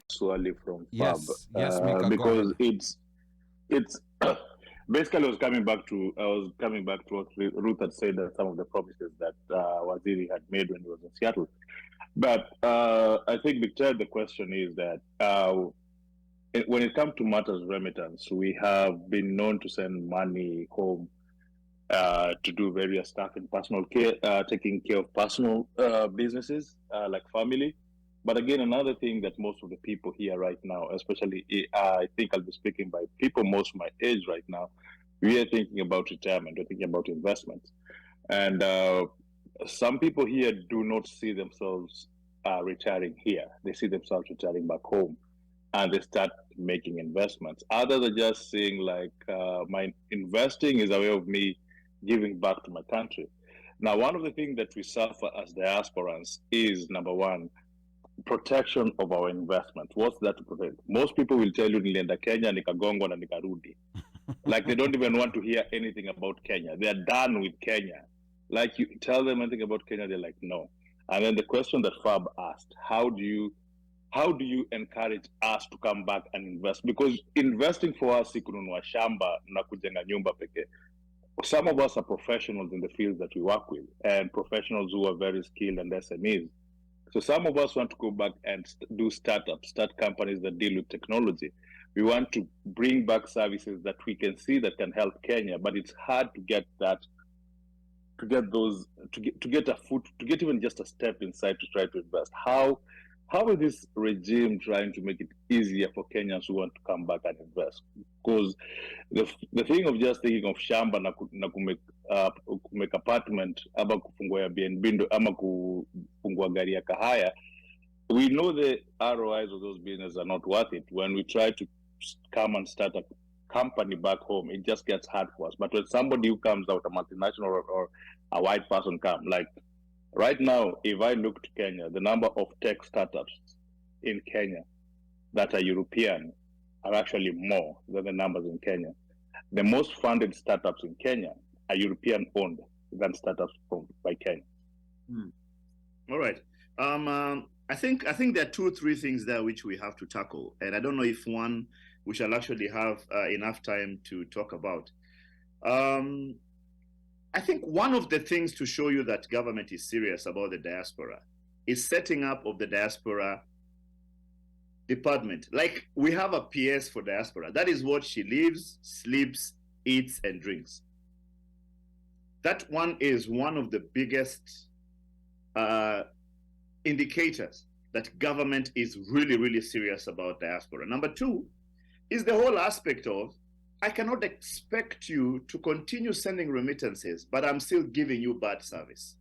Swally from Fab. Yes, Mika, because it's basically I was coming back to what Ruth had said, that some of the promises that Waziri had made when he was in Seattle. But I think, Victor, the question is that when it comes to matters of remittance, we have been known to send money home to do various stuff in personal care, taking care of personal businesses like family. But again, another thing that most of the people here right now, especially I think I'll be speaking by people most of my age right now, we are thinking about retirement, we're thinking about investments. And some people here do not see themselves retiring here. They see themselves retiring back home, and they start making investments. Others are just saying like, my investing is a way of me giving back to my country. Now, one of the things that we suffer as diasporans is, number one, protection of our investment. What's that to protect? Most people will tell you nilienda Kenya nikagongwa na nikarudi. Like they don't even want to hear anything about Kenya. They're done with Kenya. Like you tell them anything about Kenya, they're like, no. And then the question that Fab asked, how do you encourage us to come back and invest? Because investing for us si kununua shamba na kujenga nyumba pekee. Some of us are professionals in the fields that we work with, and professionals who are very skilled and SMEs. So some of us want to go back and do startups, start companies that deal with technology. We want to bring back services that we can see that can help Kenya, but it's hard to get that, to get a foot, to get even just a step inside to try to invest. How is this regime trying to make it easier for Kenyans who want to come back and invest? Because the thing of just thinking of shamba na kumake apartment ama kufungua Airbnb ama kufungua gari ya kahaya, we know the ROIs of those businesses are not worth it. When we try to come and start a company back home, it just gets hard for us. But when somebody who comes out, a multinational or a white person come, like right now, if I look to Kenya, the number of tech startups in Kenya that are European are actually more than the numbers in Kenya. The most funded startups in Kenya are European-owned than startups by Kenya. All right. I think there are 2-3 things there which we have to tackle, and I don't know if one we shall actually have enough time to talk about. I think one of the things to show you that government is serious about the diaspora is setting up of the diaspora department. Like we have a PS for diaspora. That is what she lives, sleeps, eats, and drinks. That one is one of the biggest indicators that government is really, really serious about diaspora. Number 2 is the whole aspect of, I cannot expect you to continue sending remittances, but I'm still giving you bad service.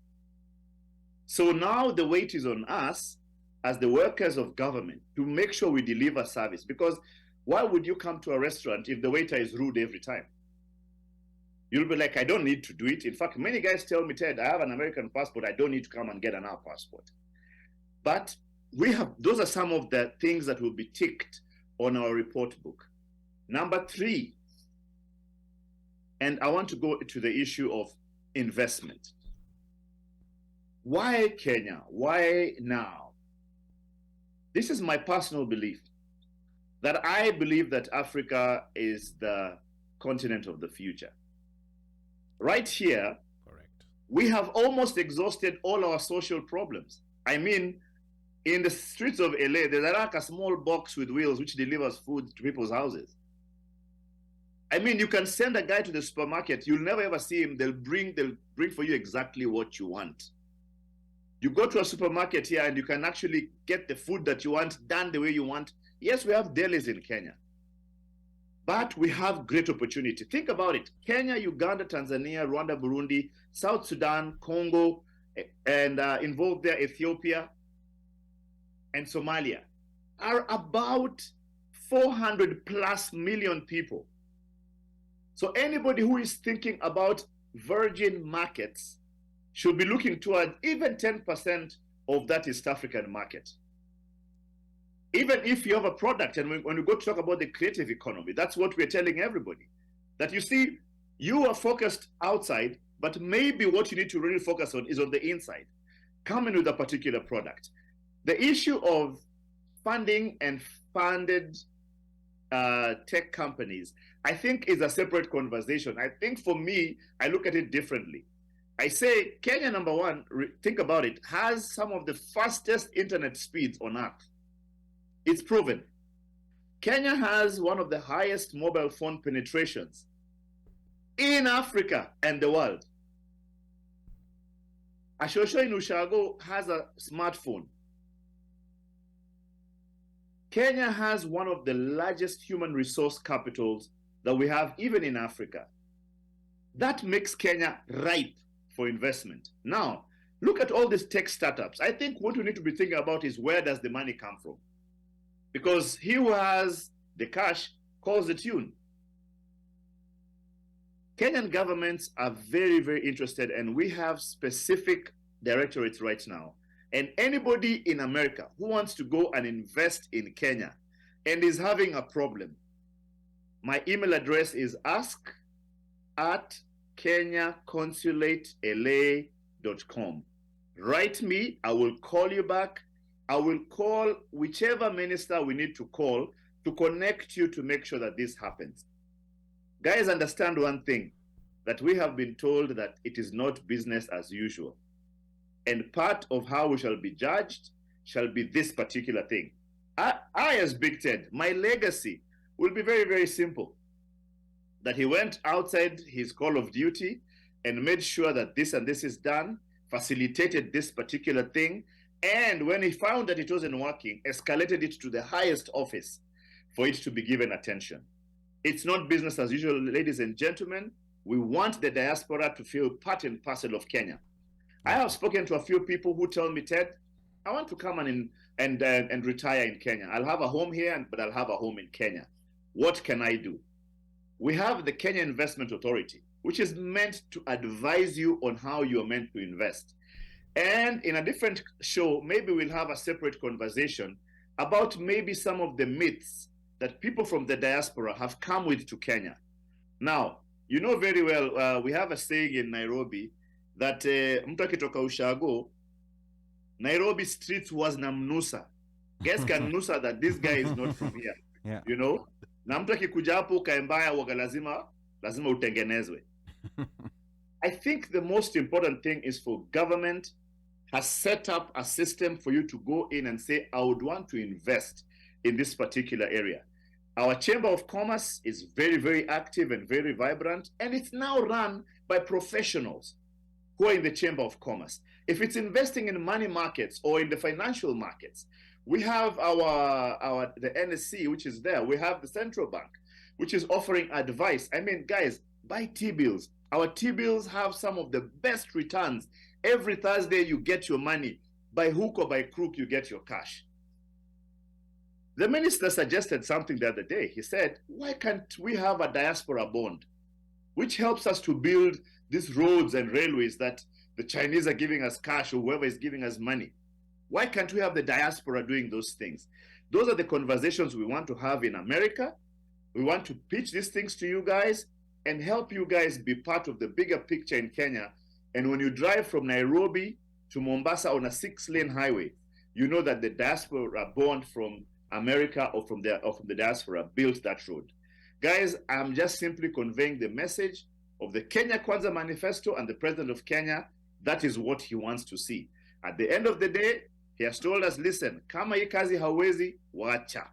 So now the weight is on us as the workers of government to make sure we deliver service. Because why would you come to a restaurant if the waiter is rude every time? You'll be like, I don't need to do it. In fact, many guys tell me, Ted, I have an American passport. I don't need to come and get another passport. But those are some of the things that will be ticked on our report book. Number 3, and I want to go to the issue of investment. Why Kenya? Why now? This is my personal belief, that I believe that Africa is the continent of the future. Right here, correct, we have almost exhausted all our social problems. I mean, in the streets of LA, there's like a small box with wheels which delivers food to people's houses. I mean, you can send a guy to the supermarket, you'll never ever see him. They'll bring for you exactly what you want. You go to a supermarket here and you can actually get the food that you want done the way you want. Yes, we have delis in Kenya, but we have great opportunity. Think about it. Kenya, Uganda, Tanzania, Rwanda, Burundi, South Sudan, Congo, and involved there, Ethiopia and Somalia are about 400 plus million people. So anybody who is thinking about virgin markets should be looking toward even 10% of that East African market. Even if you have a product, and when we go to talk about the creative economy, that's what we're telling everybody. That you see, You are focused outside, but maybe what you need to really focus on is on the inside. Come in with a particular product. The issue of funding and funded tech companies, I think, is a separate conversation. I think for me, I look at it differently. I say Kenya, number one, think about it, has some of the fastest internet speeds on earth. It's proven. Kenya has one of the highest mobile phone penetrations in Africa and the world. Ashosho in Ushago has a smartphone. Kenya has one of the largest human resource capitals that we have even in Africa. That makes Kenya ripe for investment. Now, look at all these tech startups. I think what we need to be thinking about is, where does the money come from? Because he who has the cash calls the tune. Kenyan governments are very, very interested, and we have specific directorates right now. And anybody in America who wants to go and invest in Kenya and is having a problem, my email address is ask@kenyaconsulateLA.com. Write me, I will call you back. I will call whichever minister we need to call to connect you to make sure that this happens. Guys, understand one thing, that we have been told that it is not business as usual. And part of how we shall be judged shall be this particular thing. I as Big Ted, my legacy will be very, very simple. That he went outside his call of duty and made sure that this and this is done, facilitated this particular thing, and when he found that it wasn't working, escalated it to the highest office for it to be given attention. It's not business as usual, ladies and gentlemen. We want the diaspora to feel part and parcel of Kenya. I have spoken to a few people who tell me, Ted, I want to come and retire in Kenya. I'll have a home here, but I'll have a home in Kenya. What can I do? We have the Kenya Investment Authority, which is meant to advise you on how you are meant to invest. And in a different show, maybe we'll have a separate conversation about maybe some of the myths that people from the diaspora have come with to Kenya. Now, you know very well, we have a saying in Nairobi that mtu akitoka Ushago, Nairobi streets was namnusa. Guess can nusa that this guy is not from here. Yeah. You know? Na mtu akikuja hapo kaembaya waga lazima utengenezwe. I think the most important thing is for government has set up a system for you to go in and say, I would want to invest in this particular area. Our Chamber of Commerce is very, very active and very vibrant, and it's now run by professionals who are in the Chamber of Commerce. If it's investing in money markets or in the financial markets, we have the NSC, which is there. We have the central bank, which is offering advice. I mean, guys, buy T-bills. Our T-bills have some of the best returns. Every Thursday, you get your money. By hook or by crook, you get your cash. The minister suggested something the other day. He said, why can't we have a diaspora bond, which helps us to build these roads and railways that the Chinese are giving us cash or whoever is giving us money? Why can't we have the diaspora doing those things? Those are the conversations we want to have in America. We want to pitch these things to you guys and help you guys be part of the bigger picture in Kenya. And when you drive from Nairobi to Mombasa on a 6-lane highway, you know that the diaspora bond from America or from the diaspora built that road. Guys, I'm just simply conveying the message of the Kenya Kwanza Manifesto and the President of Kenya. That is what he wants to see. At the end of the day, he has told us, listen, kama hii kazi hawezi, wacha.